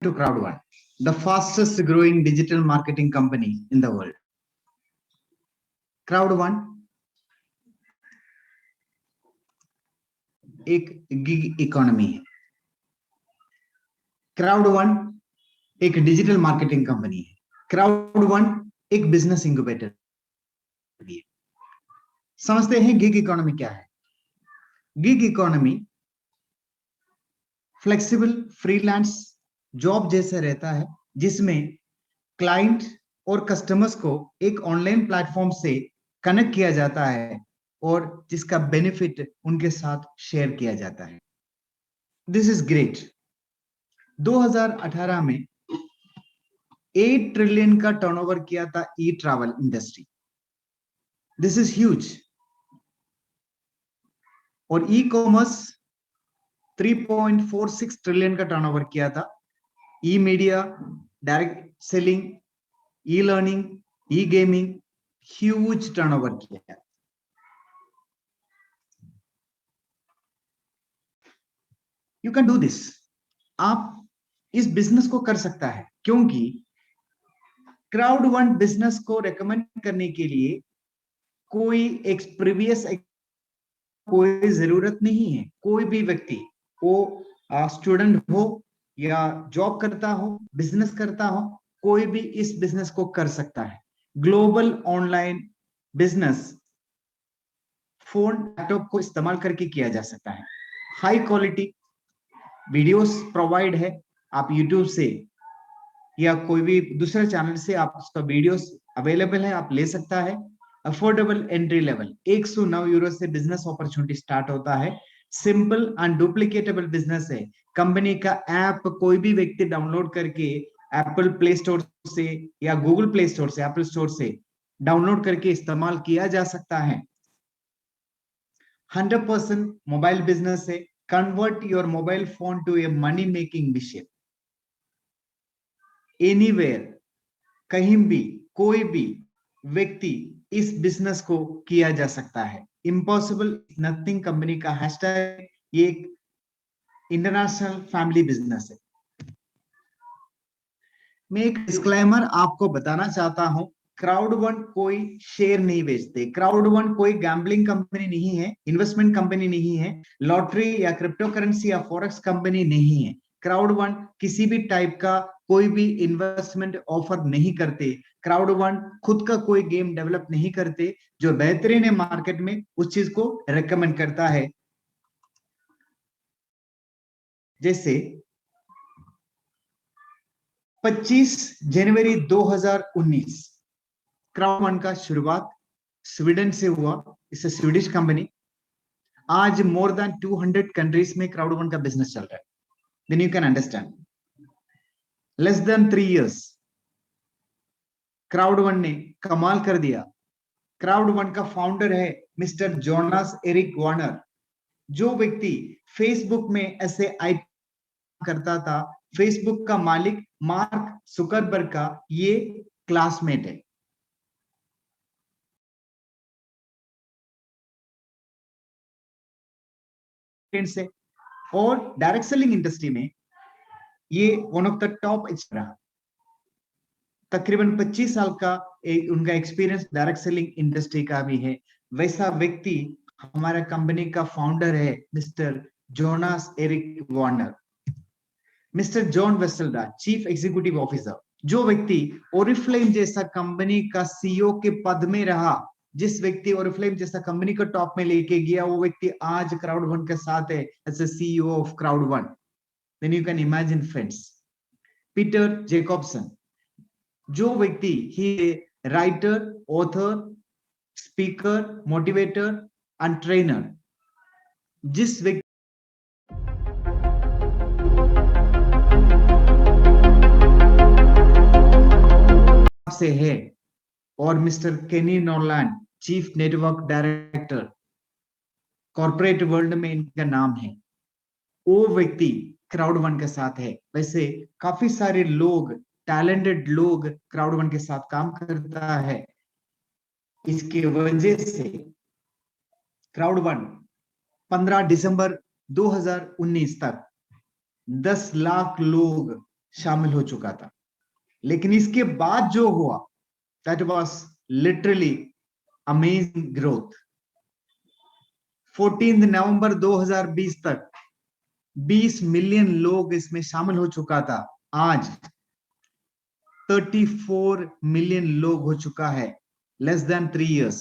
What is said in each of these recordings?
to Crowd1, the fastest growing digital marketing company in the world. Crowd1 एक gig economy है। Crowd1 एक digital marketing company है। Crowd1 एक business incubator भी है। समझते हैं गिग इकोनॉमी क्या है। Gig economy flexible freelance job जैसा रहता है, जिसमें क्लाइंट और कस्टमर्स को एक ऑनलाइन प्लेटफॉर्म से कनेक्ट किया जाता है और जिसका बेनिफिट उनके साथ शेयर किया जाता है। This is great. 2018 में 8 ट्रिलियन का टर्नओवर किया था e travel industry. This is huge. और ई कॉमर्स 3.46 ट्रिलियन का टर्नओवर किया था। E media, direct selling, e learning, e gaming huge turnover किया है। You can do this. आप इस बिजनेस को कर सकता है, क्योंकि Crowd1 बिजनेस को रेकमेंड करने के लिए कोई एक प्रीवियस कोई जरूरत नहीं है। कोई भी व्यक्ति, वो स्टूडेंट हो या जॉब करता हो, बिजनेस करता हो, कोई भी इस बिजनेस को कर सकता है। Global online business phone, laptop को इस्तेमाल करके किया जा सकता है। हाई क्वालिटी वीडियोस प्रोवाइड है। आप यूट्यूब से या कोई भी दूसरे चैनल से आप उसका वीडियोस अवेलेबल है, आप ले सकता है। अफोर्डेबल एंट्री लेवल 109 यूरो से बिजनेस अपॉर्चुनिटी स्टार्ट होता है। सिंपल एंड डुप्लीकेटेबल बिजनेस है। कंपनी का ऐप कोई भी व्यक्ति डाउनलोड करके एप्पल प्ले स्टोर से या गूगल प्ले स्टोर से, एप्पल स्टोर से डाउनलोड करके इस्तेमाल किया जा सकता है। 100% मोबाइल बिजनेस है। Convert your mobile phone to a money making machine. Anywhere, कहीं भी कोई भी व्यक्ति इस बिजनेस को किया जा सकता है। इम्पॉसिबल नथिंग कंपनी का हैशटैग। ये एक इंटरनेशनल फैमिली बिजनेस है। मैं एक डिस्क्लेमर आपको बताना चाहता हूं। Crowd1 कोई शेयर नहीं बेचते। Crowd1 कोई गैम्बलिंग कंपनी नहीं है, इन्वेस्टमेंट कंपनी नहीं है, लॉटरी या क्रिप्टो करेंसी या फॉरेक्स कंपनी नहीं है। Crowd1 किसी भी टाइप का कोई भी इन्वेस्टमेंट ऑफर नहीं करते। Crowd1 खुद का कोई गेम डेवलप नहीं करते। जो बेहतरीन है मार्केट में, उस चीज को रेकमेंड करता है। जैसे 25 जनवरी 2019 Crowd1 का शुरुआत स्वीडन से हुआ। It's Swedish company. आज मोर देन 200 कंट्रीज में Crowd1 का बिजनेस चल रहा है। Then you can understand. Less than 3 years Crowd1 ने कमाल कर दिया। Crowd1 का फाउंडर है मिस्टर जोनास एरिक वार्नर, जो व्यक्ति फेसबुक में ऐसे आई करता था। फेसबुक का मालिक मार्क जुकरबर्ग का ये क्लासमेट है। से और डायरेक्ट सेलिंग इंडस्ट्री में ये वन ऑफ द टॉप रहा। तकरीबन 25 साल का उनका एक्सपीरियंस डायरेक्ट सेलिंग इंडस्ट्री का भी है। वैसा व्यक्ति हमारा कंपनी का फाउंडर है mister Jonas Erik Warner. Mister John Wesselda, chief executive officer, जो व्यक्ति ओरिफ्लेम जैसा कंपनी का सीईओ के पद में रहा, जिस व्यक्ति ओरिफ्लेम जैसा कंपनी को टॉप में लेके गया, वो व्यक्ति आज Crowd1 के साथ है as a CEO of Crowd1। Then you can imagine friends, Peter Jacobsen, जो व्यक्ति ही writer, author, speaker, motivator and trainer, जिस व्यक्ति से है, और mister Kenny Noland, chief network director, corporate world में इनका नाम है, वो व्यक्ति Crowd1 के साथ है। वैसे काफी सारे लोग, टैलेंटेड लोग Crowd1 के साथ काम करता है। इसके वजह से Crowd1 15 दिसंबर 2019 तक 10 लाख लोग शामिल हो चुका था, लेकिन इसके बाद जो हुआ that was literally amazing growth. 14 नवंबर 2020 तक 20 मिलियन लोग इसमें शामिल हो चुका था। आज 34 मिलियन लोग हो चुका है, less than 3 years.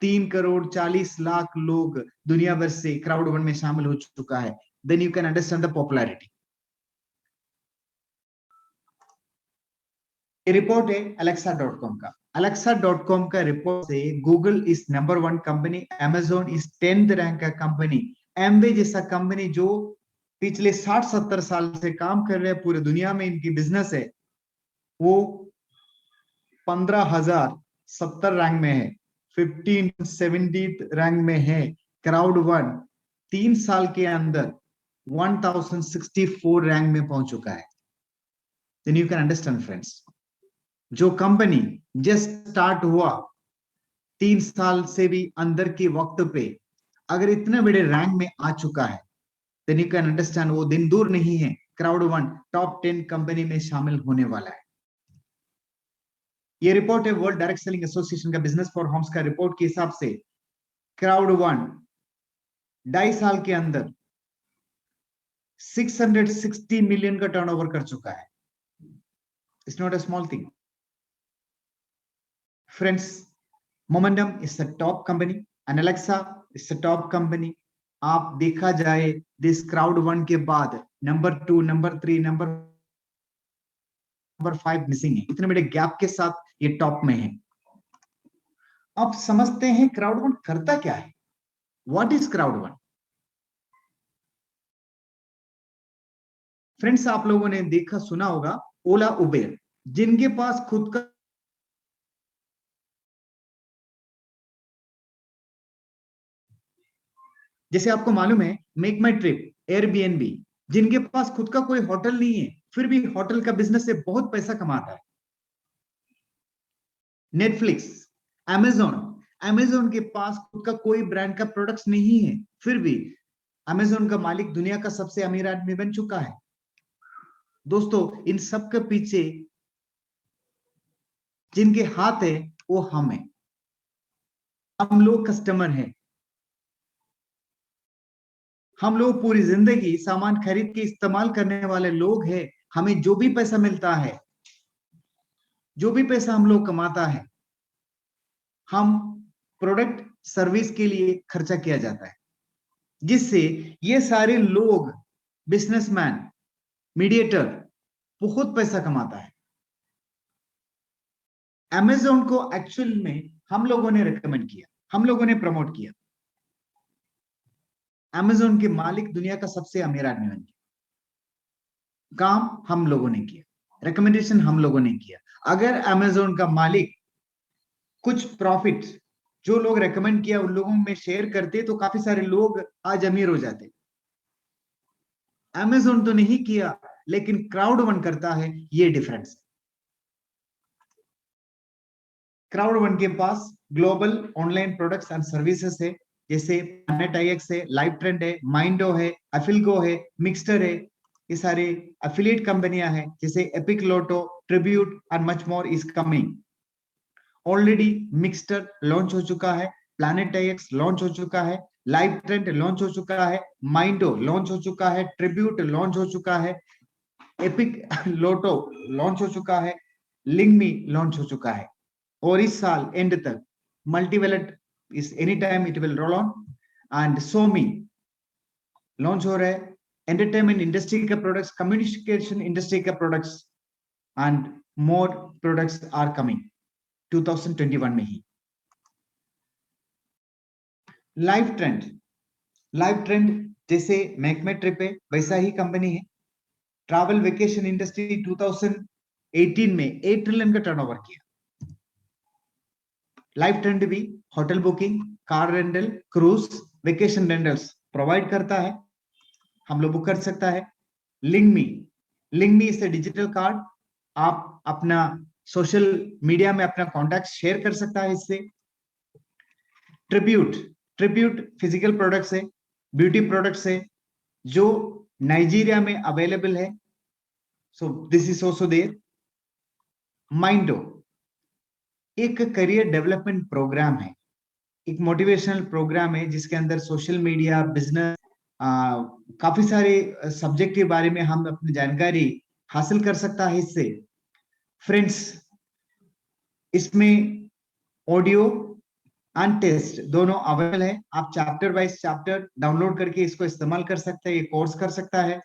3 crore 40 lakh लोग दुनिया भर से क्राउड वन में शामिल हो चुका है। Then you can understand the popularity. ये रिपोर्ट है Alexa.com का। Alexa.com का रिपोर्ट से गूगल इज नंबर 1 कंपनी, Amazon इज 10th रैंक का कंपनी, एमवे जैसा कंपनी जो पिछले 60-70 साल से काम कर रहे हैं, पूरे दुनिया में इनकी बिजनेस है, वो 15,070 रैंक में है, 1570 रैंक में है। क्राउड वन 3 साल के अंदर 1064 रैंक में पहुंच चुका है। Then you can understand friends, जो कंपनी जस्ट स्टार्ट हुआ 3 साल से भी अंदर के वक्त पे अगर इतने बड़े रैंक में आ चुका है, देन यू कैन अंडरस्टैंड वो दिन दूर नहीं है क्राउड वन टॉप 10 कंपनी में शामिल होने वाला है। ये रिपोर्ट है वर्ल्ड डायरेक्ट सेलिंग एसोसिएशन का, बिजनेस फॉर होम्स का रिपोर्ट के हिसाब से क्राउड वन 2.5 साल के अंदर 660 मिलियन का टर्नओवर कर चुका है। It's not a small thing friends. Momentum is the top company and Alexa is the top company. आप देखा जाए दिस क्राउड वन के बाद नंबर 2, नंबर 3, नंबर 5 मिसिंग है। इतने बड़े गैप के साथ ये टॉप में है। अब समझते हैं क्राउड वन करता क्या है। What is crowd one? Friends, आप लोगों ने देखा सुना होगा ओला उबेर, जिनके पास खुद का जैसे आपको मालूम है मेक माई ट्रिप, एयरबीएनबी, जिनके पास खुद का कोई होटल नहीं है फिर भी होटल का बिजनेस से बहुत पैसा कमाता है। नेटफ्लिक्स, अमेजोन, अमेजोन के पास खुद का कोई ब्रांड का प्रोडक्ट्स नहीं है फिर भी अमेजोन का मालिक दुनिया का सबसे अमीर आदमी बन चुका है। दोस्तों, इन सब के पीछे जिनके हाथ है वो हम हैं। हम लोग कस्टमर हैं। हम लोग पूरी जिंदगी सामान खरीद के इस्तेमाल करने वाले लोग हैं। हमें जो भी पैसा मिलता है, जो भी पैसा हम लोग कमाता है, हम प्रोडक्ट सर्विस के लिए खर्चा किया जाता है, जिससे ये सारे लोग, बिजनेसमैन, मीडिएटर, बहुत पैसा कमाता है। अमेजोन को एक्चुअल में हम लोगों ने रिकमेंड किया, हम लोगों ने प्रमोट किया। अमेजोन के मालिक दुनिया का सबसे अमीर आदमी बन गया। काम हम लोगों ने किया, रिकमेंडेशन हम लोगों ने किया। अगर अमेजोन का मालिक कुछ प्रॉफिट जो लोग रेकमेंड किया उन लोगों में शेयर करते तो काफी सारे लोग आज अमीर हो जाते। अमेजोन तो नहीं किया, लेकिन क्राउड वन करता है, ये डिफरेंस। क्राउड वन के पास global online products and services है, जैसे प्लैनेट है, लाइव ट्रेंड है, माइंडो है, अफिलगो है, मिक्सटर है। ये सारे एफिलिएट कंपनियां हैं, जैसे Epic Lotto, Tribute and much more is coming. Already Mixter launch हो चुका है, प्लैनेट एक्स लॉन्च हो चुका है, लाइव ट्रेंड लॉन्च हो चुका है, माइंडो लॉन्च हो चुका है, ट्रिब्यूट लॉन्च हो चुका है, एपिक लोटो लॉन्च हो चुका है, लिंगमी लॉन्च हो चुका है। और इस साल एंड तक multi wallet is any time it will roll on and सोमी लॉन्च हो रहा है। एंटरटेनमेंट इंडस्ट्री का प्रोडक्ट्स, कम्युनिकेशन इंडस्ट्री का products and more products are coming 2021 में ही। लाइव ट्रेंड, लाइव ट्रेंड जैसे मैकमे ट्रिप है वैसा ही कंपनी है। ट्रैवल वेकेशन इंडस्ट्री 2018 में 8 ट्रिलियन का टर्नओवर किया। लाइव ट्रेंड भी hotel booking, car rental, cruise, vacation rentals provide करता है, हम लोग बुक कर सकता है। लिंगमी, लिंगमी इज डिजिटल कार्ड, आप अपना सोशल मीडिया में अपना कॉन्टैक्ट शेयर कर सकता है इससे। ट्रिब्यूट, ट्रिब्यूट फिजिकल प्रोडक्ट्स है, ब्यूटी प्रोडक्ट्स है, जो नाइजीरिया में अवेलेबल है, so this is also there. Mindo एक करियर डेवलपमेंट प्रोग्राम है, एक मोटिवेशनल प्रोग्राम है जिसके अंदर सोशल मीडिया, बिजनेस, काफी सारे सब्जेक्ट के बारे में हम अपनी जानकारी हासिल कर सकता है इससे। फ्रेंड्स, इसमें ऑडियो एंड टेस्ट दोनों अवेलेबल है। आप चैप्टर वाइज चैप्टर डाउनलोड करके इसको इस्तेमाल कर सकते हैं, ये कोर्स कर सकता है।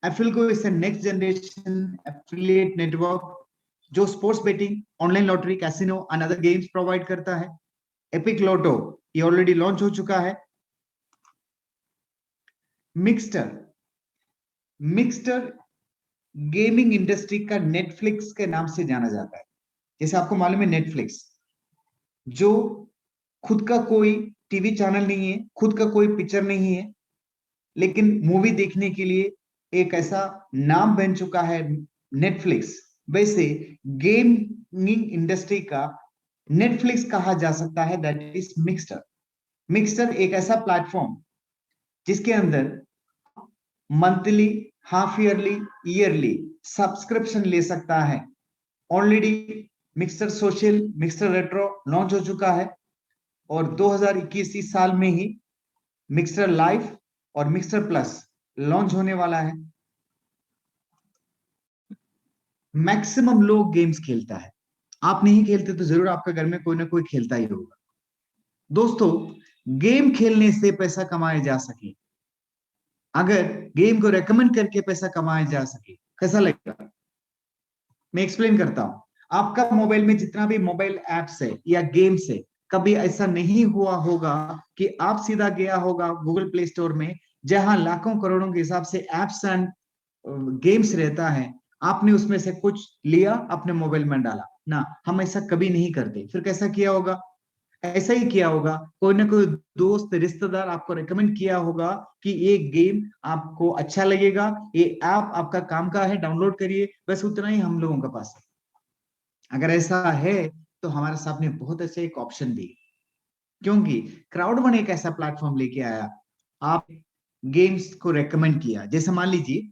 Affilgo is next generation affiliate network जो sports betting, online lottery, casino and other games provide करता है। एपिक लोटो ये ऑलरेडी लॉन्च हो चुका है। मिक्सटर, मिक्सटर गेमिंग इंडस्ट्री का नेटफ्लिक्स के नाम से जाना जाता है। जैसे आपको मालूम है नेटफ्लिक्स जो खुद का कोई टीवी चैनल नहीं है, खुद का कोई पिक्चर नहीं है, लेकिन मूवी देखने के लिए एक ऐसा नाम बन चुका है नेटफ्लिक्स, वैसे गेमिंग इंडस्ट्री का नेटफ्लिक्स कहा जा सकता है, दैट इज मिक्सटर। मिक्सटर एक ऐसा प्लेटफॉर्म जिसके अंदर monthly, half yearly, yearly subscription ले सकता है। ऑलरेडी मिक्सटर सोशल, मिक्सटर रेट्रो लॉन्च हो चुका है और 2021 इस साल में ही मिक्सटर लाइव और मिक्सटर प्लस लॉन्च होने वाला है। मैक्सिमम लोग गेम्स खेलता है, आप नहीं खेलते तो जरूर आपके घर में कोई ना कोई खेलता ही होगा। दोस्तों, गेम खेलने से पैसा कमाया जा सके, अगर गेम को रेकमेंड करके पैसा कमाया जा सके, कैसा लगेगा? मैं एक्सप्लेन करता हूं। आपका मोबाइल में जितना भी मोबाइल एप्स है या गेम्स है, कभी ऐसा नहीं हुआ होगा कि आप सीधा गया होगा गूगल प्ले स्टोर में, जहां लाखों करोड़ों के हिसाब से एप्स एंड गेम्स रहता है, आपने उसमें से कुछ लिया अपने मोबाइल में डाला ना। हम ऐसा कभी नहीं करते। फिर कैसा किया होगा? ऐसा ही किया होगा, कोई ना कोई दोस्त रिश्तेदार आपको रेकमेंड किया होगा कि ये गेम आपको अच्छा लगेगा, ये ऐप आपका काम का है, डाउनलोड करिए। बस उतना ही हम लोगों के पास है। अगर ऐसा है तो हमारे सामने बहुत अच्छा एक ऑप्शन भी, क्योंकि क्राउड वन एक ऐसा प्लेटफॉर्म लेके आया, आप गेम्स को रेकमेंड किया। जैसे मान लीजिए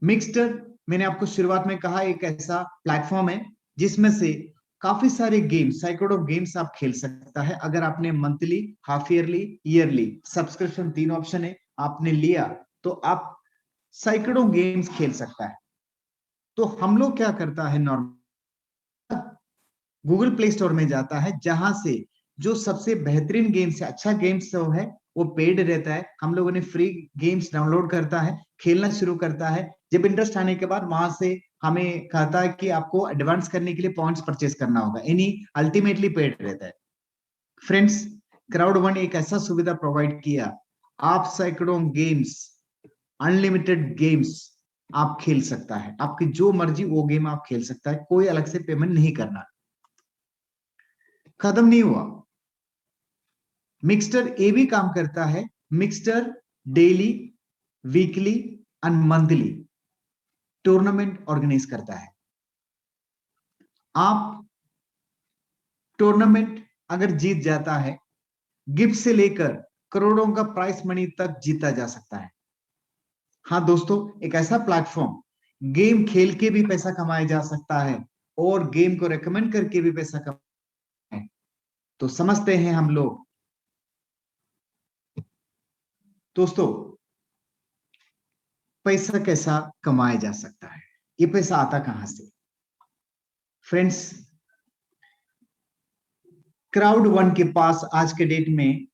मिक्सटर, मैंने आपको शुरुआत में कहा, एक ऐसा प्लेटफॉर्म है जिसमें से काफी सारे गेम्स, सैकड़ों गेम्स आप खेल सकता है। अगर आपने monthly, half yearly, yearly subscription, तीन ऑप्शन है, आपने लिया तो आप सैकड़ों गेम्स खेल सकता है। तो हम लोग क्या करता है, नॉर्मल गूगल प्ले स्टोर में जाता है, जहां से जो सबसे बेहतरीन गेम्स है, अच्छा गेम्स जो है वो पेड रहता है, हम लोगों ने फ्री गेम्स डाउनलोड करता है, खेलना शुरू करता है। जब इंटरेस्ट आने के बाद वहां से हमें कहता है कि आपको एडवांस करने के लिए पॉइंट्स परचेस करना होगा, यानी अल्टीमेटली पेड रहता है। फ्रेंड्स, क्राउड वन एक ऐसा सुविधा प्रोवाइड किया, आप सैकड़ों गेम्स, अनलिमिटेड गेम्स आप खेल सकता है, आपकी जो मर्जी वो गेम आप खेल सकता है, कोई अलग से पेमेंट नहीं करना। खत्म नहीं हुआ, मिक्सटर ये भी काम करता है, मिक्सटर daily, weekly and monthly tournament organise करता है। आप टूर्नामेंट अगर जीत जाता है, गिफ्ट से लेकर करोड़ों का प्राइस मनी तक जीता जा सकता है। हाँ दोस्तों, एक ऐसा प्लेटफॉर्म, गेम खेल के भी पैसा कमाया जा सकता है और गेम को रेकमेंड करके भी पैसा कमाया है। तो समझते हैं हम लोग दोस्तों, पैसा कैसा कमाया जा सकता है, ये पैसा आता कहां से? फ्रेंड्स, क्राउड वन के पास आज के डेट में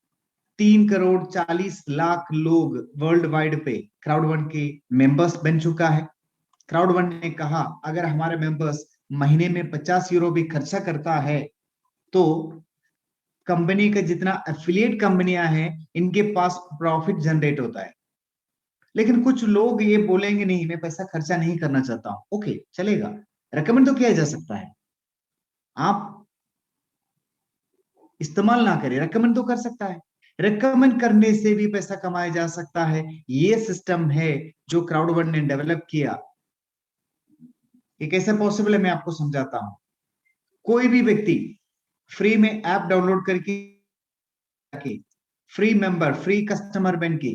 3 करोड़ 40 लाख लोग वर्ल्ड वाइड पे क्राउड वन के मेंबर्स बन चुका है। क्राउड वन ने कहा, अगर हमारे मेंबर्स महीने में 50 यूरो भी खर्चा करता है तो कंपनी का जितना एफिलिएट कंपनियां हैं, इनके पास प्रॉफिट जनरेट होता है। लेकिन कुछ लोग ये बोलेंगे, नहीं मैं पैसा खर्चा नहीं करना चाहता हूं। ओके, चलेगा, रेकमेंड तो किया जा सकता है, आप इस्तेमाल ना करें, रेकमेंड तो कर सकता है। रेकमेंड करने से भी पैसा कमाया जा सकता है, ये सिस्टम है जो क्राउड वन ने डेवलप किया। ये कैसे पॉसिबल है, मैं आपको समझाता हूं। कोई भी व्यक्ति फ्री में ऐप डाउनलोड करके फ्री मेंबर, फ्री कस्टमर बन के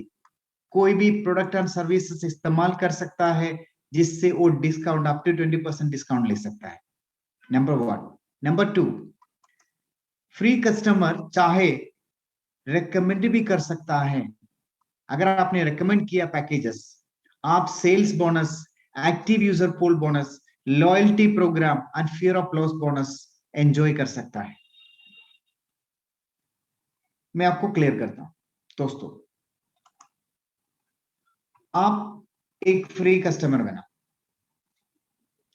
कोई भी प्रोडक्ट एंड सर्विसेज इस्तेमाल कर सकता है, जिससे वो डिस्काउंट अप टू 20% डिस्काउंट ले सकता है, नंबर 1। नंबर 2, फ्री कस्टमर चाहे रेकमेंड भी कर सकता है। अगर आपने रेकमेंड किया पैकेजेस, आप sales bonus, active user pool bonus, loyalty programme and fear of loss bonus enjoy कर सकता है। मैं आपको क्लियर करता हूं दोस्तों, आप एक फ्री कस्टमर बना,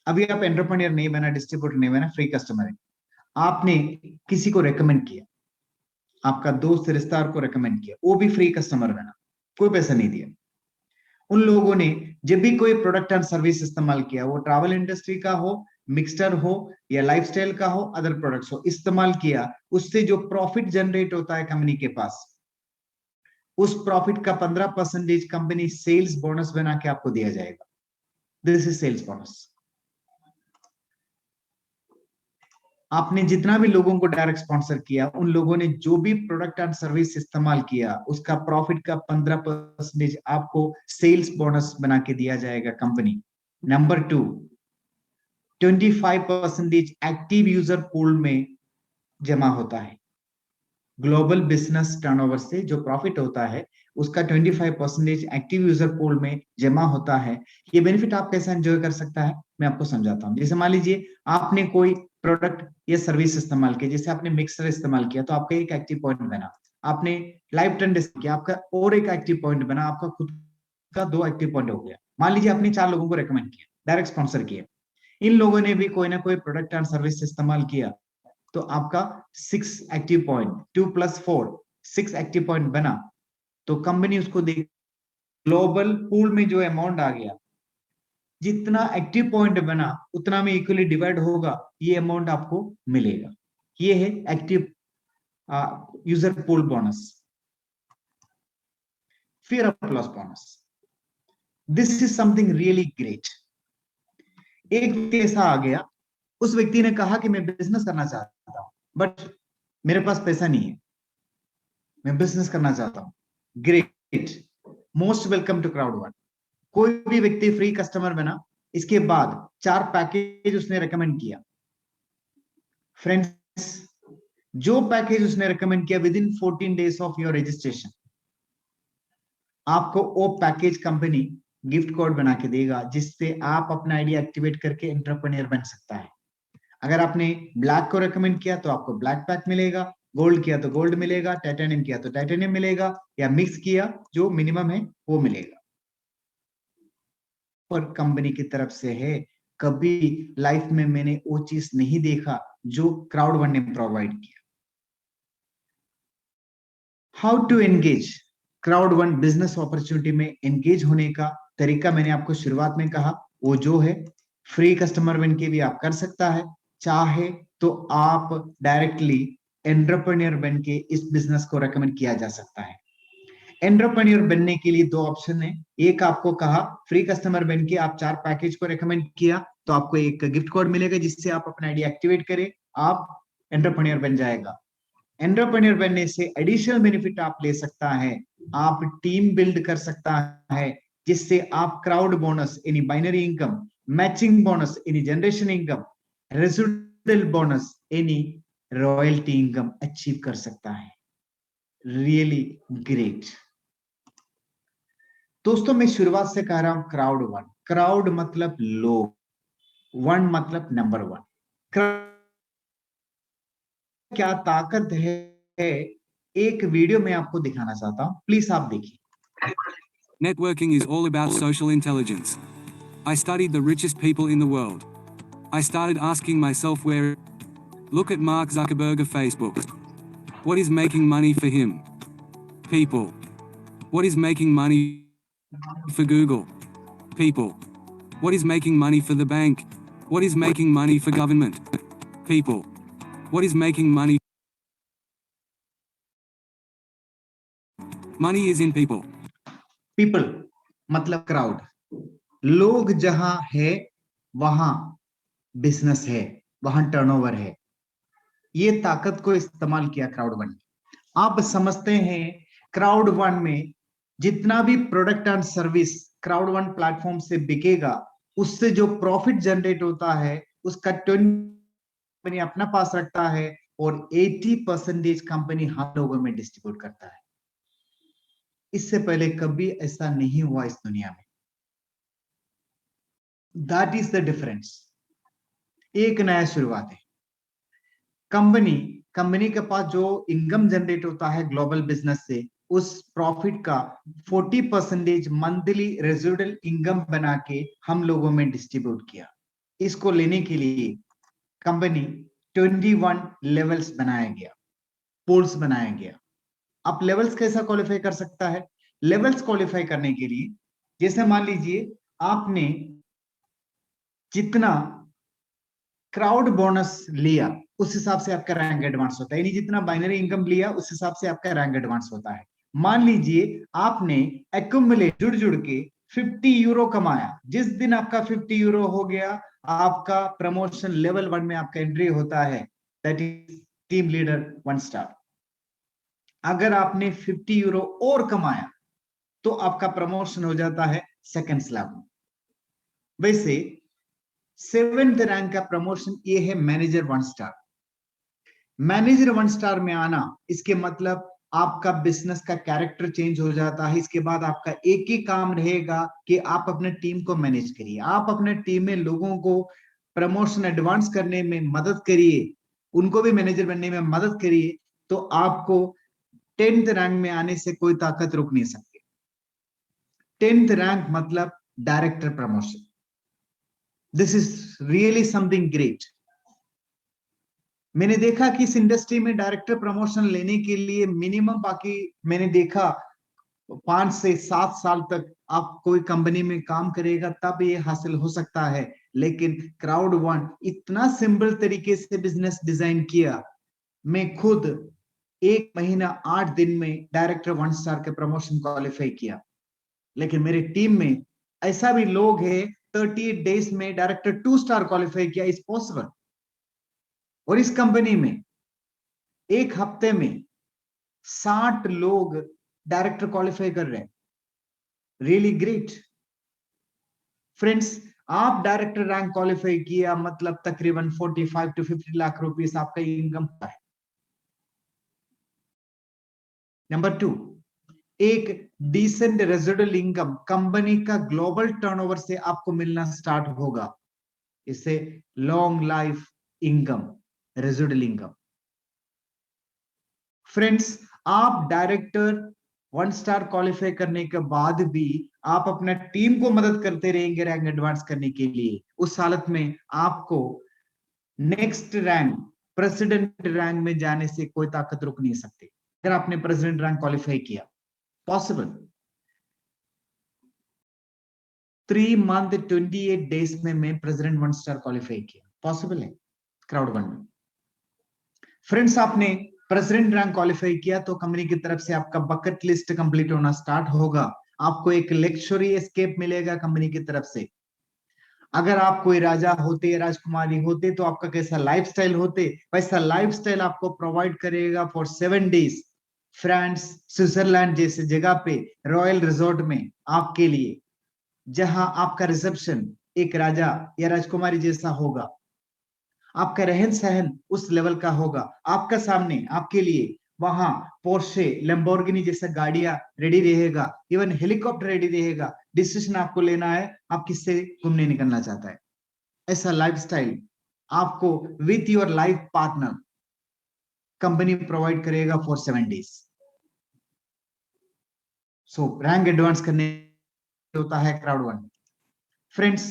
अभी आप एंटरप्रेन्योर नहीं बना, डिस्ट्रीब्यूटर नहीं बना, फ्री कस्टमर है। आपने किसी को रेकमेंड किया, आपका दोस्त रिश्तेदार को रेकमेंड किया, वो भी फ्री कस्टमर बना, कोई पैसा नहीं दिया। उन लोगों ने जब भी कोई प्रोडक्ट एंड सर्विस इस्तेमाल किया, वो ट्रैवल इंडस्ट्री का हो, मिक्सचर हो या लाइफस्टाइल का हो, अदर प्रोडक्ट्स हो, इस्तेमाल किया, उससे जो प्रॉफिट जनरेट होता है कंपनी के पास, उस प्रॉफिट का 15% कंपनी सेल्स बोनस बना के आपको दिया जाएगा। This is sales bonus. आपने जितना भी लोगों को डायरेक्ट स्पॉन्सर किया, उन लोगों ने जो भी प्रोडक्ट एंड सर्विस इस्तेमाल किया, उसका प्रॉफिट का 15% आपको सेल्स बोनस बना के दिया जाएगा company. Number 2, 25% active user pool में जमा होता है। ग्लोबल बिजनेस टर्नओवर से जो प्रॉफिट होता है, उसका 25% एक्टिव यूजर पूल में जमा होता है। ये बेनिफिट आप कैसे एंजॉय कर सकता है, मैं आपको समझाता हूँ। जैसे मान लीजिए आपने कोई प्रोडक्ट या सर्विस इस्तेमाल किया, जैसे आपने मिक्सर इस्तेमाल किया, तो आपका एक एक्टिव पॉइंट बना। आपने लाइव ट्रेंड किया, आपका और एक एक्टिव पॉइंट बना, आपका खुद का 2 एक्टिव पॉइंट हो गया। मान लीजिए आपने 4 लोगों को रेकमेंड किया, डायरेक्ट स्पॉन्सर किया, इन लोगों ने भी कोई ना कोई प्रोडक्ट एंड सर्विस इस्तेमाल किया, तो आपका 6 एक्टिव पॉइंट, 2 + 4 6 एक्टिव पॉइंट बना। तो कंपनी उसको देख, ग्लोबल पूल में जो अमाउंट आ गया, जितना एक्टिव पॉइंट बना उतना में इक्वली डिवाइड होगा, ये अमाउंट आपको मिलेगा। ये है active user pool bonus, fear of loss bonus. This is something really great. एक व्यक्ति ऐसा आ गया, उस व्यक्ति ने कहा कि मैं बिजनेस करना चाहता हूं, बट मेरे पास पैसा नहीं है, मैं बिजनेस करना चाहता हूं। Great, most welcome to Crowd1. कोई भी व्यक्ति फ्री कस्टमर बना, इसके बाद 4 पैकेज उसने रेकमेंड किया। फ्रेंड्स, जो पैकेज उसने रेकमेंड किया, with in 14 days of your registration, आपको वो पैकेज कंपनी गिफ्ट कोड बना के देगा, जिससे आप अपना आइडिया एक्टिवेट करके एंटरप्रेन्योर बन सकता है। अगर आपने ब्लैक को रेकमेंड किया तो आपको ब्लैक पैक मिलेगा, गोल्ड किया तो गोल्ड मिलेगा, टाइटेनियम किया तो टाइटेनियम मिलेगा, या मिक्स किया जो मिनिमम है वो मिलेगा। पर कंपनी की तरफ से है, कभी लाइफ में मैंने वो चीज नहीं देखा जो क्राउड1 ने प्रोवाइड किया। How to engage, Crowd1 business opportunity में एंगेज होने का तरीका मैंने आपको शुरुआत में कहा, वो जो है फ्री कस्टमर बन के भी आप कर सकता है, चाहे तो आप डायरेक्टली एंटरप्रेन्योर बन के इस बिजनेस को रेकमेंड किया जा सकता है। एंटरप्रेन्योर बनने के लिए 2 ऑप्शन है। एक आपको कहा, फ्री कस्टमर बन के आप 4 पैकेज को रेकमेंड किया तो आपको एक गिफ्ट कोड मिलेगा, जिससे आप अपना आइडिया एक्टिवेट करें, आप एंटरप्रेन्योर बन जाएगा। एंटरप्रेन्योर बनने से एडिशनल बेनिफिट आप ले सकता है, आप टीम बिल्ड कर सकता है, जिससे आप क्राउड बोनस यानी बाइनरी इनकम, मैचिंग बोनस यानी जनरेशन इनकम, रेसिडुअल बोनस यानी रॉयल्टी इनकम अचीव कर सकता है। रियली ग्रेट दोस्तों, मैं शुरुआत से कह रहा हूं क्राउड1। क्राउड मतलब लोग, 1 मतलब नंबर 1। क्या ताकत है, एक वीडियो में आपको दिखाना चाहता हूं, प्लीज आप देखिए। Networking is all about social intelligence. I studied the richest people in the world. I started asking myself where. Look at Mark Zuckerberg of Facebook. What is making money for him? People. What is making money for Google? People. What is making money for the bank? What is making money for government? People. What is making money? Money is in people. People मतलब crowd, लोग जहां है वहां business है, वहां turnover है। ये ताकत को इस्तेमाल किया क्राउड1 ने। आप समझते हैं क्राउड1 में जितना भी प्रोडक्ट एंड सर्विस क्राउड1 प्लेटफॉर्म से बिकेगा, उससे जो प्रॉफिट जनरेट होता है उसका 20 कंपनी अपना पास रखता है और 80% कंपनी हम लोगों में डिस्ट्रीब्यूट करता है। इससे पहले कभी ऐसा नहीं हुआ इस दुनिया में। That is the difference. एक नया शुरुआत है। कंपनी के पास जो इनकम जनरेट होता है ग्लोबल बिजनेस से, उस प्रॉफिट का 40% मंथली रेजिडुअल इनकम बना के हम लोगों में डिस्ट्रीब्यूट किया। इसको लेने के लिए कंपनी 21 लेवल्स बनाया गया, पोल्स बनाया गया। आप लेवल्स कैसा क्वालिफाई कर सकता है? लेवल्स क्वालिफाई करने के लिए, जैसे मान लीजिए आपने जितना क्राउड बोनस लिया उस हिसाब से आपका रैंक एडवांस होता है, यानी जितना बाइनरी इनकम लिया उस हिसाब से आपका रैंक एडवांस होता है। मान लीजिए आपने एक्यूमुलेट जुड़ जुड़ के 50 यूरो कमाया। जिस दिन आपका 50 यूरो हो गया, आपका प्रमोशन लेवल 1 में आपका एंट्री होता है, that is team leader 1 star. अगर आपने 50 यूरो और कमाया तो आपका प्रमोशन हो जाता है सेकंड स्लैब में। वैसे 7th रैंक का प्रमोशन ये है मैनेजर 1 स्टार। मैनेजर 1 स्टार में आना, इसके मतलब आपका बिजनेस का कैरेक्टर चेंज हो जाता है। इसके बाद आपका एक ही काम रहेगा कि आप अपने टीम को मैनेज करिए, आप अपने टीम में लोगों को प्रमोशन एडवांस करने में मदद करिए, उनको भी मैनेजर बनने में मदद करिए। तो आपको 10th रैंक में आने से कोई ताकत रोक नहीं सकती। 10th रैंक मतलब director promotion. This is really something great. मैंने देखा कि इस इंडस्ट्री में डायरेक्टर प्रमोशन लेने के लिए मिनिमम, बाकी मैंने देखा 5 से 7 साल तक आप कोई कंपनी में काम करेगा तब ये हासिल हो सकता है। लेकिन क्राउड1 इतना सिंपल तरीके से बिजनेस डिजाइन किया। मैं खुद 1 महीना 8 दिन में डायरेक्टर 1 स्टार के प्रमोशन क्वालिफाई किया। लेकिन मेरी टीम में ऐसा भी लोग है 38 डेज में डायरेक्टर 2 स्टार क्वालिफाई किया। Is possible. और इस कंपनी में एक हफ्ते में 60 लोग डायरेक्टर क्वालिफाई कर रहे हैं। Really great friends. आप डायरेक्टर रैंक क्वालिफाई किया मतलब तकरीबन 45 to 50 लाख रुपीस आपका इनकम है। नंबर 2, एक डिसेंट रेजिडुअल इनकम कंपनी का ग्लोबल टर्नओवर से आपको मिलना स्टार्ट होगा। इसे long life income, residual income. Friends, आप डायरेक्टर 1 स्टार क्वालिफाई करने के बाद भी आप अपना टीम को मदद करते रहेंगे रैंक एडवांस करने के लिए। उस हालत में आपको नेक्स्ट रैंक, प्रेसिडेंट रैंक में जाने से कोई ताकत रोक नहीं सकती। अगर आपने प्रेसिडेंट रैंक क्वालिफाई किया, पॉसिबल। 3 मंथ 28 डेज में मैं प्रेसिडेंट 1 स्टार क्वालिफाई किया। पॉसिबल है क्राउड1 में। फ्रेंड्स, आपने प्रेसिडेंट रैंक क्वालिफाई किया तो कंपनी की तरफ से आपका बकेट लिस्ट कंप्लीट होना स्टार्ट होगा। आपको एक लग्जरी एस्केप मिलेगा कंपनी की तरफ से। अगर आप कोई राजा होते, राजकुमारी होते, तो आपका कैसा लाइफस्टाइल होते, वैसा लाइफस्टाइल आपको प्रोवाइड करेगा फॉर 7 डेज फ्रांस, स्विट्जरलैंड जैसे जगह पे रॉयल रिजॉर्ट में आपके लिए, जहां आपका रिसेप्शन एक राजा या राजकुमारी जैसा होगा। आपका रहन सहन उस लेवल का होगा। आपका सामने आपके लिए वहां पोर्शे, लैम्बोर्गिनी जैसा गाड़ियां रेडी रहेगा, इवन हेलीकॉप्टर रेडी रहेगा। डिसीजन आपको लेना है आप किससे घूमने निकलना चाहता है। ऐसा लाइफस्टाइल आपको with your life partner company provide करेगा for 7 days. So rank advance करने होता है क्राउड1। फ्रेंड्स,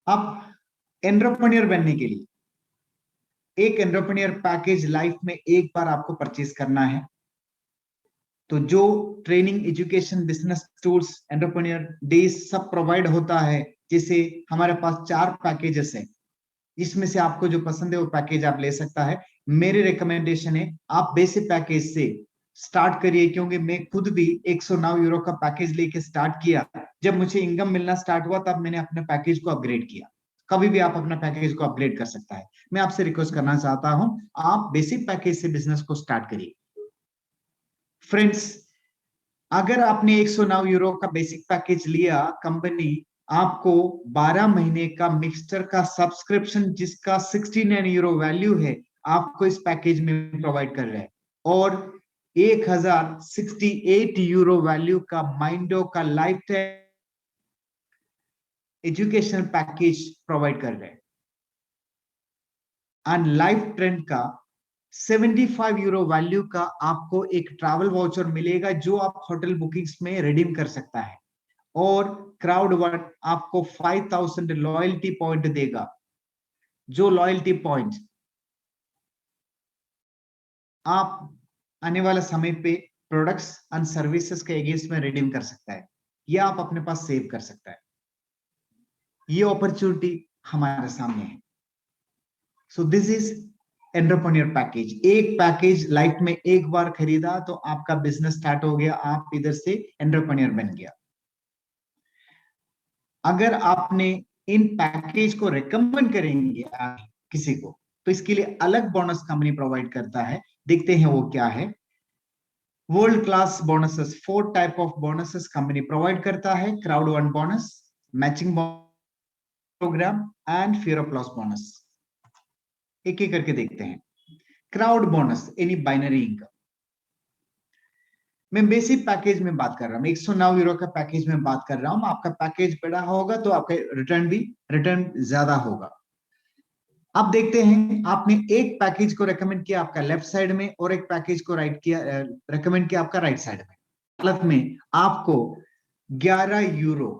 आप एंटरप्रेन्योर बनने के लिए एक एंटरप्रेन्योर पैकेज लाइफ में एक बार आपको परचेज करना है। तो जो training, education, business tools, entrepreneur days सब प्रोवाइड होता है। जैसे हमारे पास 4 पैकेजेस है, इसमें से आपको जो पसंद है वो पैकेज आप ले सकता है। मेरी रिकमेंडेशन है आप बेसिक पैकेज से स्टार्ट करिए, क्योंकि मैं खुद भी 109 यूरो का पैकेज लेके स्टार्ट किया। जब मुझे इनकम मिलना स्टार्ट हुआ तब मैंने अपने पैकेज को अपग्रेड किया। कभी भी आप अपना पैकेज को अपग्रेड कर सकता है। मैं आपसे रिक्वेस्ट करना चाहता हूं, आप बेसिक पैकेज से बिजनेस को स्टार्ट करिए। फ्रेंड्स, अगर आपने 109 यूरो का बेसिक पैकेज लिया, कंपनी आपको 12 महीने का मिक्सचर का सब्सक्रिप्शन जिसका 69 यूरो वैल्यू है, आपको इस पैकेज में प्रोवाइड कर रहा है, और 1068 यूरो वैल्यू का माइंडो का life time education package provide कर रहे हैं, एंड लाइफ ट्रेंड का 75 यूरो वैल्यू का आपको एक ट्रैवल वाउचर मिलेगा जो आप होटल बुकिंग्स में रिडीम कर सकता है, और क्राउड वन आपको 5000 लॉयल्टी पॉइंट देगा, जो लॉयल्टी पॉइंट आप आने वाला समय पे प्रोडक्ट्स एंड सर्विसेज के अगेंस्ट में रिडीम कर सकता है, या आप अपने पास सेव कर सकता है। ये अपॉर्चुनिटी हमारे सामने है। So this is entrepreneur package. एक पैकेज लाइफ में एक बार खरीदा तो आपका बिजनेस स्टार्ट हो गया, आप इधर से एंटरप्रेन्योर बन गया। अगर आपने इन पैकेज को रिकमेंड करेंगे किसी को, तो इसके लिए अलग बोनस कंपनी प्रोवाइड करता है। देखते हैं वो क्या है। World class bonuses, 4 type of bonuses company provide करता है। Crowd One bonus, matching programme and fear of loss bonus. एक एक करके देखते हैं। क्राउड बोनस यानी बाइनरी इनकम, मैं बेसिक पैकेज में बात कर रहा हूं, 109 यूरो का पैकेज में बात कर रहा हूं। आपका पैकेज बड़ा होगा तो आपका रिटर्न ज्यादा होगा। अब देखते हैं, आपने एक पैकेज को रेकमेंड किया आपका लेफ्ट साइड में, और एक पैकेज को रेकमेंड किया आपका राइट साइड में। हालत में आपको 11 यूरो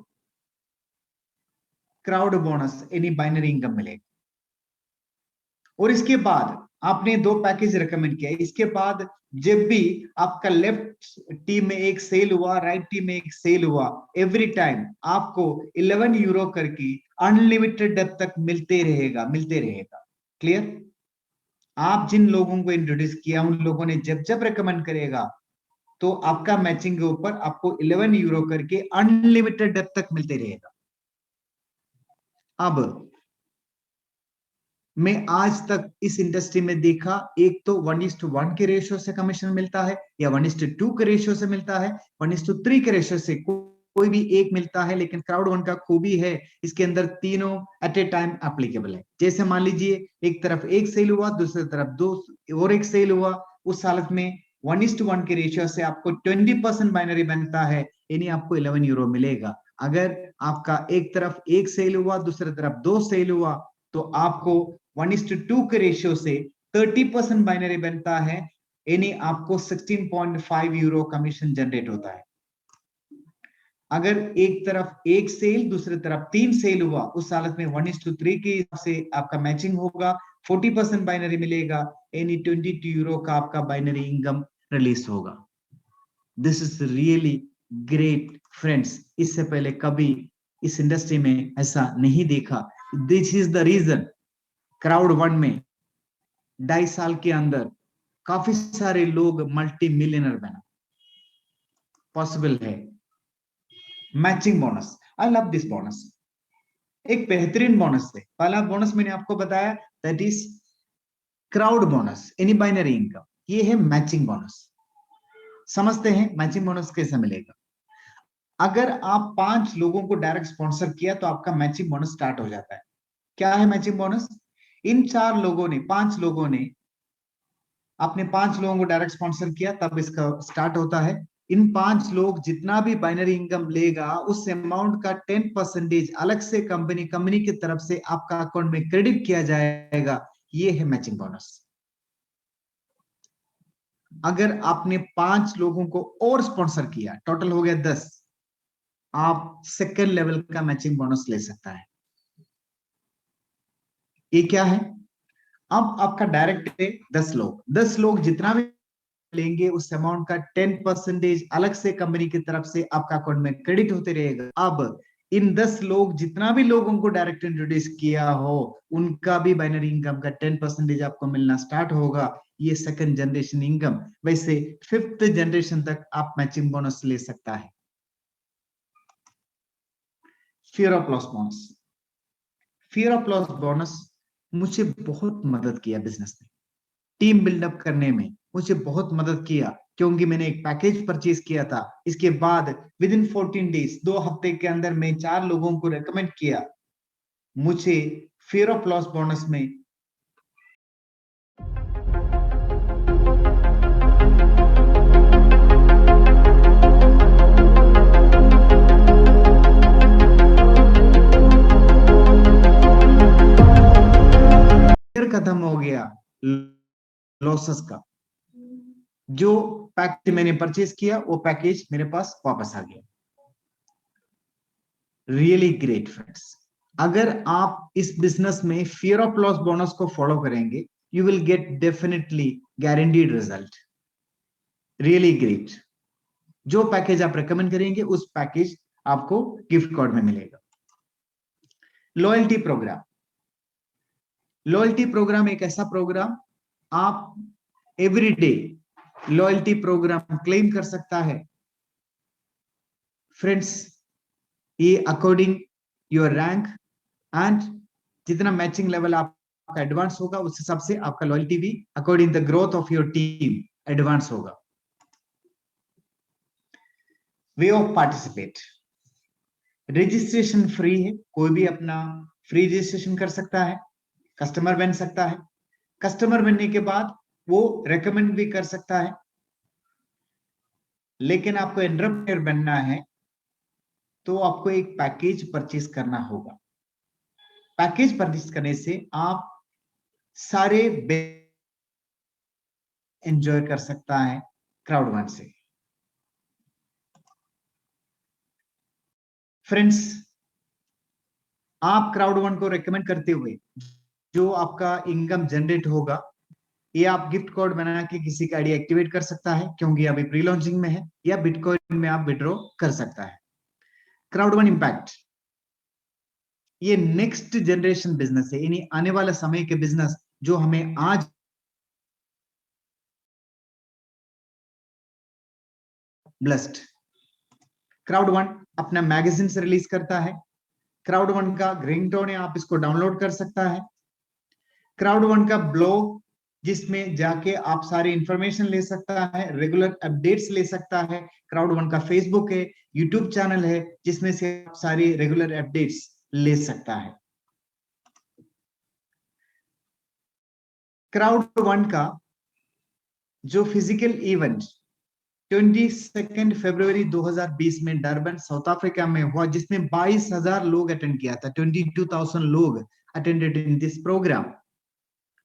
क्राउड बोनस यानी बाइनरी इनकम मिलेगा। और इसके बाद आपने 2 पैकेज रेकमेंड किया, इसके बाद जब भी आपका लेफ्ट टीम में एक सेल हुआ, राइट टीम में एक सेल हुआ, एवरी टाइम आपको 11 यूरो करके अनलिमिटेड तक मिलते रहेगा। क्लियर? आप जिन लोगों को इंट्रोड्यूस किया उन लोगों ने जब जब रेकमेंड करेगा तो आपका मैचिंग के ऊपर आपको 11 यूरो करके अनलिमिटेड डेप्थ तक मिलते रहेगा। अब मैं आज तक इस इंडस्ट्री में देखा, एक तो 1:1 के रेशियो से कमीशन मिलता है, या 1:2 के रेशियो से मिलता है, 1:3 के रेशियो से कोई भी एक मिलता है। लेकिन क्राउड वन का खूबी है, इसके अंदर तीनों एट ए टाइम एप्लीकेबल है। जैसे मान लीजिए एक तरफ एक सेल हुआ, दूसरी तरफ 2 और एक सेल हुआ, उस हालत में 1:1 के रेशियो से आपको 20% बाइनरी बनता है, यानी आपको 11 यूरो मिलेगा। अगर आपका एक तरफ एक सेल हुआ, दूसरी तरफ 2 सेल हुआ, तो आपको 1:2 के रेशियो से 30% बाइनरी बनता है, यानी आपको 16.5 यूरो कमीशन जनरेट होता है। अगर एक तरफ एक सेल, दूसरी तरफ 3 सेल हुआ, उस हालत में 1:3 के हिसाब से आपका मैचिंग होगा, 40% बाइनरी मिलेगा, यानी 22 यूरो का आपका बाइनरी इनकम रिलीज होगा। This is really great friends. इससे पहले कभी इस इंडस्ट्री में ऐसा नहीं देखा। This is the reason Crowd One में 2.5 साल के अंदर काफी सारे लोग मल्टी मिलियनर बना। पॉसिबल है। Matching bonus, I love this bonus. एक बेहतरीन बोनस है। पहला बोनस मैंने आपको बताया, दैट इज क्राउड बोनस यानी बाइनरी इनकम। ये है मैचिंग बोनस। समझते हैं मैचिंग बोनस कैसे मिलेगा। अगर आप 5 लोगों को डायरेक्ट स्पॉन्सर किया तो आपका मैचिंग बोनस स्टार्ट हो जाता है। क्या है मैचिंग बोनस? इन 4 लोगों ने, 5 लोगों ने, आपने 5 लोगों को डायरेक्ट स्पॉन्सर किया, तब इसका स्टार्ट होता है। इन 5 लोग जितना भी बाइनरी इनकम लेगा, उस अमाउंट का 10% अलग से कंपनी की तरफ से आपका अकाउंट में क्रेडिट किया जाएगा। ये है मैचिंग बोनस। अगर आपने 5 लोगों को और स्पॉन्सर किया, टोटल हो गया 10, आप सेकेंड लेवल का मैचिंग बोनस ले सकता है। ये क्या है? अब आपका डायरेक्ट है 10 लोग जितना भी लेंगे उस अमाउंट का 10% अलग से कंपनी की तरफ से आपका अकाउंट में क्रेडिट होते रहेगा। अब इन 10 लोग जितना भी लोगों को डायरेक्ट इंट्रोड्यूस किया हो, उनका भी बाइनरी इनकम का 10% आपको मिलना स्टार्ट होगा। ये सेकंड जनरेशन इनकम। वैसे 5th जनरेशन तक आप मैचिंग बोनस ले सकता है। Fear of loss bonus. Fear of loss bonus मुझे बहुत मदद किया बिजनेस में, टीम बिल्डअप करने में, मुझे बहुत मदद किया, क्योंकि मैंने एक पैकेज परचेज किया था। इसके बाद विद इन 14 डेज, 2 हफ्ते के अंदर मैं 4 लोगों को रेकमेंड किया। मुझे फियर ऑफ लॉस बोनस में खत्म हो गया लॉसेस का। जो पैकेज मैंने परचेज किया वो पैकेज मेरे पास वापस आ गया। रियली ग्रेट फ्रेंड्स, अगर आप इस बिजनेस में फियर ऑफ लॉस बोनस को फॉलो करेंगे, you will get definitely guaranteed result. Really great. जो पैकेज आप रेकमेंड करेंगे उस पैकेज आपको गिफ्ट कार्ड में मिलेगा। Loyalty programme. लॉयल्टी प्रोग्राम एक ऐसा प्रोग्राम, आप every day loyalty program claim कर सकता है। फ्रेंड्स, ये अकॉर्डिंग योर रैंक एंड जितना मैचिंग लेवल आपका एडवांस होगा, उस हिसाब से आपका लॉयल्टी भी according the growth of your team advance होगा। Way of participate. Registration free है, कोई भी अपना फ्री रजिस्ट्रेशन कर सकता है, कस्टमर बन सकता है। कस्टमर बनने के बाद वो रेकमेंड भी कर सकता है। लेकिन आपको एंटरप्रेन्योर बनना है तो आपको एक पैकेज परचेज करना होगा। पैकेज परचेज करने से आप सारे एंजॉय कर सकता है क्राउड वन से। फ्रेंड्स, आप क्राउड वन को रेकमेंड करते हुए जो आपका इनकम जनरेट होगा, ये आप गिफ्ट कार्ड बना के किसी का आईडी एक्टिवेट कर सकता है, क्योंकि अभी प्री लॉन्चिंग में है, या बिटकॉइन में आप विड्रॉ कर सकता है। क्राउड वन इंपैक्ट, ये नेक्स्ट जनरेशन बिजनेस है, यानी आने वाला समय के बिजनेस जो हमें आज ब्लेस्ड। क्राउड वन अपना मैगजीन से रिलीज करता है। क्राउड वन का रिंगटोन है, आप इसको डाउनलोड कर सकता है। क्राउड वन का ब्लॉग, जिसमें जाके आप सारी इंफॉर्मेशन ले सकता है, रेगुलर अपडेट्स ले सकता है। क्राउड वन का फेसबुक है, यूट्यूब चैनल है, जिसमें से आप सारी रेगुलर अपडेट्स ले सकता है। क्राउड वन का जो फिजिकल इवेंट 22 फरवरी 2020 में डरबन साउथ अफ्रीका में हुआ, जिसमें 22,000 लोग अटेंड किया था। 22,000 लोग अटेंडेड इन दिस प्रोग्राम।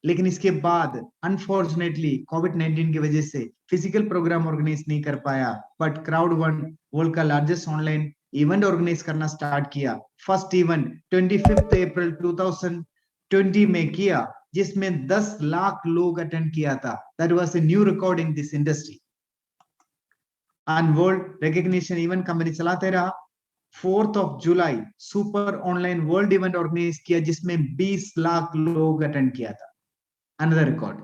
लेकिन इसके बाद अनफॉर्चुनेटली कोविड-19 की वजह से फिजिकल प्रोग्राम ऑर्गेनाइज नहीं कर पाया, बट क्राउड वन वर्ल्ड का लार्जेस्ट ऑनलाइन इवेंट ऑर्गेनाइज करना स्टार्ट किया। फर्स्ट इवेंट 25 अप्रैल 2020 में किया, जिसमें 10 लाख लोग अटेंड किया था। That was a new record in this industry. And world recognition event company चलाते रहा। 4 जुलाई super online world event organise किया, जिसमें 20 लाख लोग अटेंड किया था। Another record.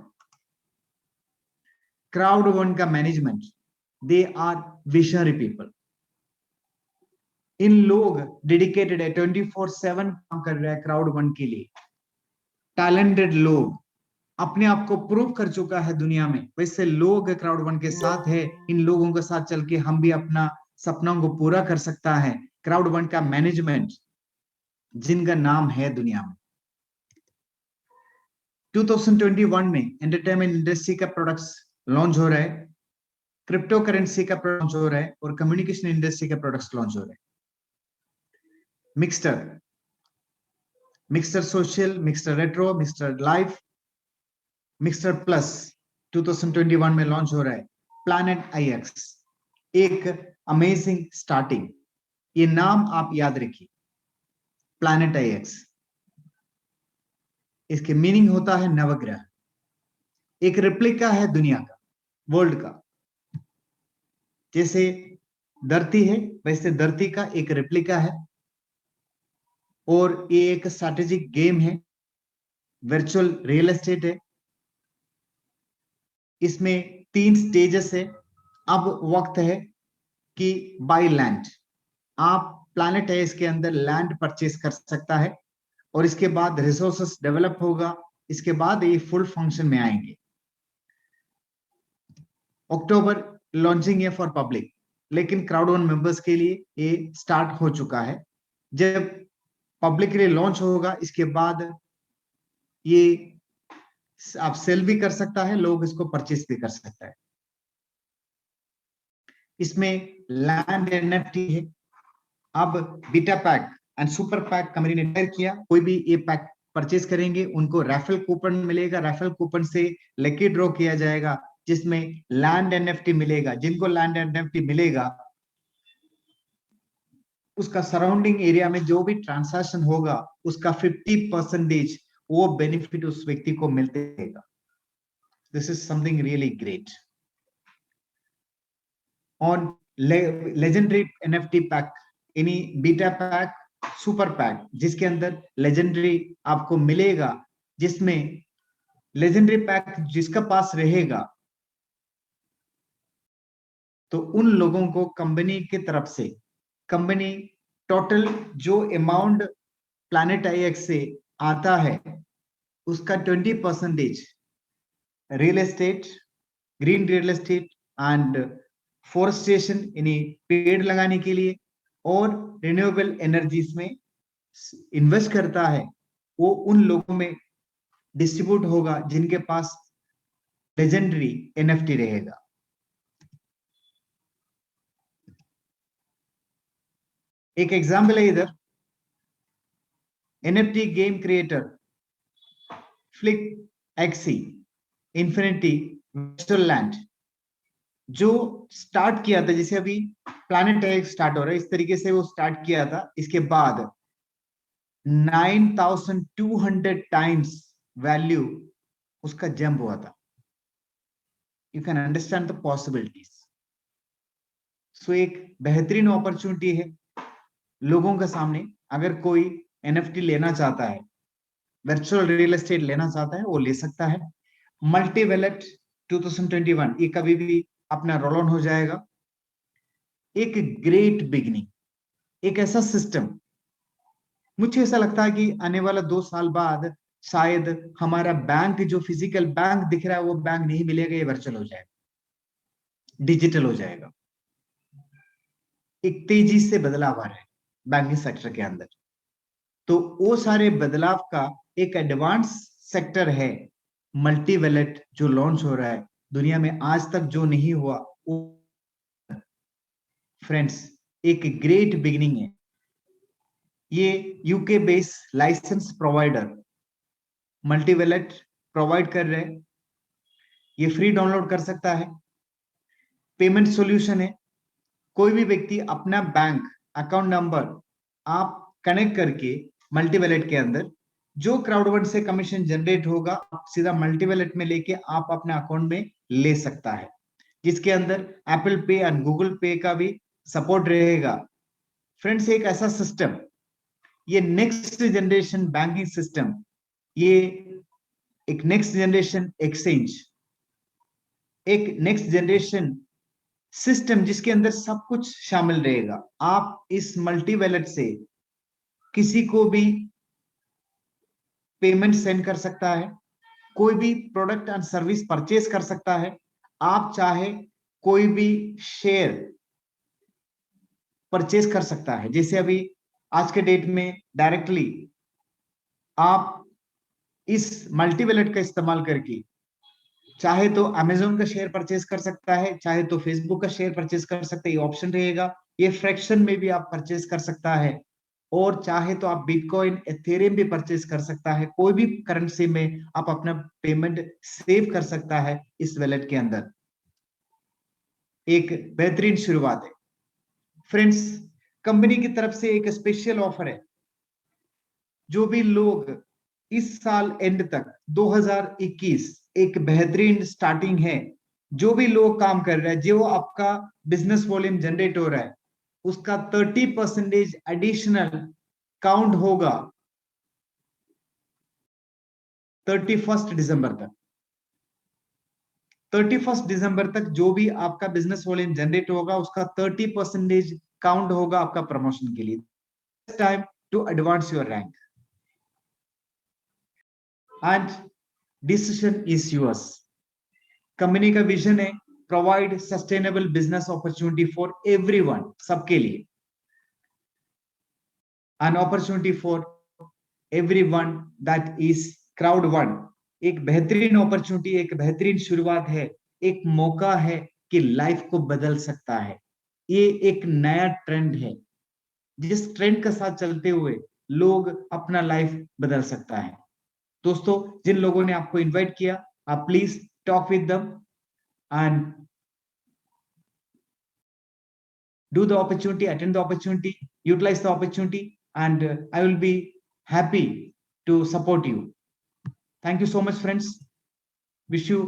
Crowd one का management, they are visionary people. इन लोग डेडिकेटेड है, 24/7 काम कर रहे हैं क्राउड वन के लिए। टैलेंटेड लोग, अपने आप को प्रूव कर चुका है दुनिया में, वैसे लोग क्राउड वन के साथ है। इन लोगों के साथ चल के हम भी अपना सपनों को पूरा कर सकता है। क्राउड वन का मैनेजमेंट, जिनका नाम है दुनिया में। 2021 में एंटरटेनमेंट इंडस्ट्री का प्रोडक्ट्स लॉन्च हो रहा है, क्रिप्टो करेंसी का लॉन्च हो रहा है, और कम्युनिकेशन इंडस्ट्री का प्रोडक्ट्स लॉन्च हो रहे हैं। मिक्सटर सोशल, मिक्सटर रेट्रो, मिक्सटर लाइव, मिक्सटर प्लस 2021 में लॉन्च हो रहा है। प्लैनेट IX, एक अमेजिंग स्टार्टिंग। ये नाम आप याद रखिए, प्लैनेट IX। इसके मीनिंग होता है नवग्रह। एक रिप्लिका है दुनिया का, वर्ल्ड का। जैसे धरती है, वैसे धरती का एक रिप्लिका है। और ये एक स्ट्रैटेजिक गेम है, वर्चुअल रियल एस्टेट है। इसमें 3 स्टेजेस है। अब वक्त है कि बाय लैंड, आप प्लैनेट है इसके अंदर लैंड परचेस कर सकता है, और इसके बाद रिसोर्सेस डेवलप होगा। इसके बाद ये फुल फंक्शन में आएंगे। अक्टूबर लॉन्चिंग है फॉर पब्लिक, लेकिन क्राउड वन मेंबर्स के लिए ये स्टार्ट हो चुका है। जब पब्लिक के लिए लॉन्च होगा, इसके बाद ये आप सेल भी कर सकता है, लोग इसको परचेस भी कर सकता है। इसमें लैंड एनएफटी है। अब beta pack and super pack company ने तय किया, कोई भी ये पैक परचेज करेंगे उनको रैफल कूपन मिलेगा। रैफल कूपन से लकी ड्रॉ किया जाएगा, जिसमें लैंड एनएफटी मिलेगा। जिनको लैंड एनएफटी मिलेगा, उसका सराउंडिंग एरिया में जो भी ट्रांसैक्शन होगा, उसका 50% वो बेनिफिट उस व्यक्ति को मिलते रहेगा। This is something really great. On legendary NFT pack, यानी बीटा पैक, सुपर पैक, जिसके अंदर लेजेंडरी आपको मिलेगा, जिसमें लेजेंडरी पैक जिसका पास रहेगा, तो उन लोगों को कंपनी की तरफ से, कंपनी टोटल जो अमाउंट प्लैनेट आईएक्स से आता है, उसका 20% real estate, green real estate and forestation, यानी पेड़ लगाने के लिए, और रिन्यूएबल एनर्जीज में इन्वेस्ट करता है, वो उन लोगों में डिस्ट्रीब्यूट होगा जिनके पास लेजेंडरी एनएफटी रहेगा। एक एग्जाम्पल है इधर, NFT game creator flick XC infinity virtual land, जो स्टार्ट किया था, जैसे अभी प्लैनेट एक्स स्टार्ट हो रहा है, इस तरीके से वो स्टार्ट किया था। इसके बाद 9200 टाइम्स वैल्यू उसका जंप हुआ था। You can understand the possibilities. So एक बेहतरीन अपॉर्चुनिटी है लोगों के सामने। अगर कोई एनएफटी लेना चाहता है, वर्चुअल रियल एस्टेट लेना चाहता है, वो ले सकता है। मल्टी वैलेट 2021 ये कभी भी अपना रोल ऑन हो जाएगा। एक ग्रेट बिगिनिंग, एक ऐसा सिस्टम, मुझे ऐसा लगता है कि आने वाला 2 साल बाद शायद हमारा बैंक, जो फिजिकल बैंक दिख रहा है, वो बैंक नहीं मिलेगा, ये वर्चुअल हो जाएगा, डिजिटल हो जाएगा। एक तेजी से बदलाव आ रहा है बैंकिंग सेक्टर के अंदर। तो वो सारे बदलाव का एक एडवांस सेक्टर है मल्टी वैलेट, जो लॉन्च हो रहा है दुनिया में, आज तक जो नहीं हुआ वो। फ्रेंड्स, एक ग्रेट बिगिनिंग है। ये UK based licence provider multi wallet provide कर रहे हैं। ये फ्री डाउनलोड कर सकता है। पेमेंट सॉल्यूशन है। कोई भी व्यक्ति अपना बैंक अकाउंट नंबर आप कनेक्ट करके मल्टी वैलेट के अंदर जो क्राउड वन से कमीशन जनरेट होगा, सीधा मल्टी वैलेट में लेके आप अपने अकाउंट में ले सकता है, जिसके अंदर एप्पल पे एंड गूगल पे का भी सपोर्ट रहेगा। फ्रेंड्स, एक ऐसा सिस्टम, ये नेक्स्ट जनरेशन बैंकिंग सिस्टम, ये एक नेक्स्ट जनरेशन एक्सचेंज, एक नेक्स्ट जनरेशन सिस्टम जिसके अंदर सब कुछ शामिल रहेगा। आप इस मल्टी वैलेट से किसी को भी पेमेंट सेंड कर सकता है, कोई भी प्रोडक्ट एंड सर्विस परचेज कर सकता है। आप चाहे कोई भी शेयर परचेज कर सकता है। जैसे अभी आज के डेट में डायरेक्टली आप इस मल्टी वैलेट का इस्तेमाल करके चाहे तो अमेजोन का शेयर परचेज कर सकता है, चाहे तो फेसबुक का शेयर परचेज कर सकते हैं, ये ऑप्शन रहेगा। ये फ्रैक्शन में भी आप परचेज कर सकता है, और चाहे तो आप बिटकॉइन, एथेरियम भी परचेज कर सकता है। कोई भी करेंसी में आप अपना पेमेंट सेव कर सकता है इस वैलेट के अंदर। एक बेहतरीन शुरुआत है फ्रेंड्स। कंपनी की तरफ से एक स्पेशल ऑफर है। जो भी लोग इस साल एंड तक 2021 एक बेहतरीन स्टार्टिंग है, जो भी लोग काम कर रहे हैं, जो आपका बिजनेस वॉल्यूम जनरेट हो रहा है, उसका 30% एडिशनल काउंट होगा 31 दिसंबर तक। 31 दिसंबर तक जो भी आपका बिजनेस वॉल्यूम जनरेट होगा, उसका 30% काउंट होगा आपका प्रमोशन के लिए। Time to advance your rank and decision is yours. Company का विजन है provide sustainable business opportunity for everyone, सबके लिए, an opportunity for everyone that is crowd one, एक बेहतरीन अपॉर्चुनिटी, एक बेहतरीन शुरुआत है, एक मौका है कि लाइफ को बदल सकता है। ये एक नया ट्रेंड है, जिस ट्रेंड के साथ चलते हुए लोग अपना लाइफ बदल सकता है। दोस्तों, जिन लोगों ने आपको इनवाइट किया, आप please talk with them and do the opportunity, attend the opportunity, utilize the opportunity, and I will be happy to support you. Thank you so much, friends. Wish you